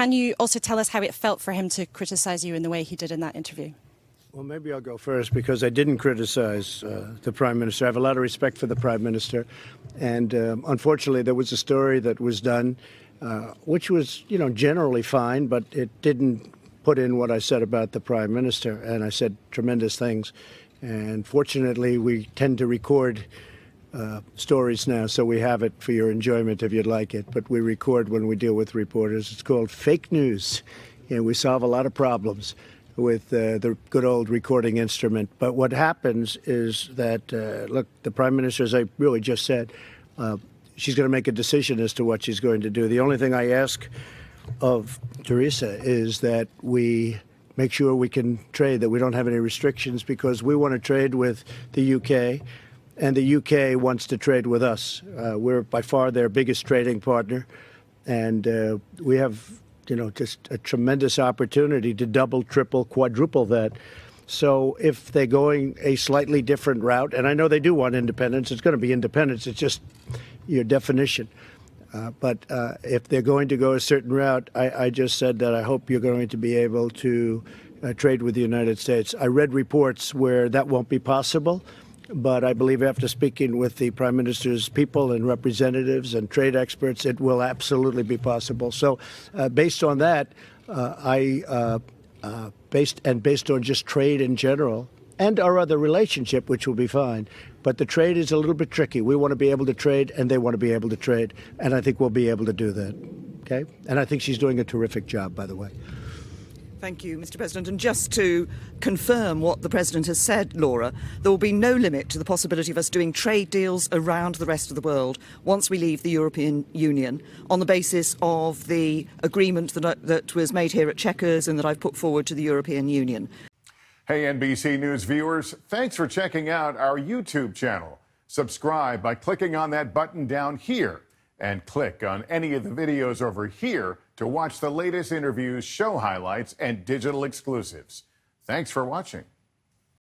can you also tell us how it felt for him to criticise you in the way he did in that interview? Well, maybe I'll go first because I didn't criticize the Prime Minister. I have a lot of respect for the Prime Minister. And unfortunately, there was a story that was done, which was, generally fine, but it didn't put in what I said about the Prime Minister. And I said tremendous things. And fortunately, we tend to record stories now, so we have it for your enjoyment if you'd like it. But we record when we deal with reporters. It's called fake news. We solve a lot of problems with the good old recording instrument. But what happens is that, look, the Prime Minister, as I really just said, she's going to make a decision as to what she's going to do. The only thing I ask of Theresa is that we make sure we can trade, that we don't have any restrictions, because we want to trade with the UK, and the UK wants to trade with us. We're by far their biggest trading partner, and we have just a tremendous opportunity to double, triple, quadruple that. So if they're going a slightly different route, and I know they do want independence, it's going to be independence, it's just your definition. But if they're going to go a certain route, I just said that I hope you're going to be able to trade with the United States. I read reports where that won't be possible. But I believe after speaking with the Prime Minister's people and representatives and trade experts, it will absolutely be possible. So based on that, based on just trade in general and our other relationship, which will be fine. But the trade is a little bit tricky. We want to be able to trade, and they want to be able to trade. And I think we'll be able to do that. OK? And I think she's doing a terrific job, by the way. Thank you, Mr. President. And just to confirm what the President has said, Laura, there will be no limit to the possibility of us doing trade deals around the rest of the world once we leave the European Union on the basis of the agreement that was made here at Chequers and that I've put forward to the European Union. Hey, NBC News viewers, thanks for checking out our YouTube channel. Subscribe by clicking on that button down here, and click on any of the videos over here to watch the latest interviews, show highlights, and digital exclusives. Thanks for watching.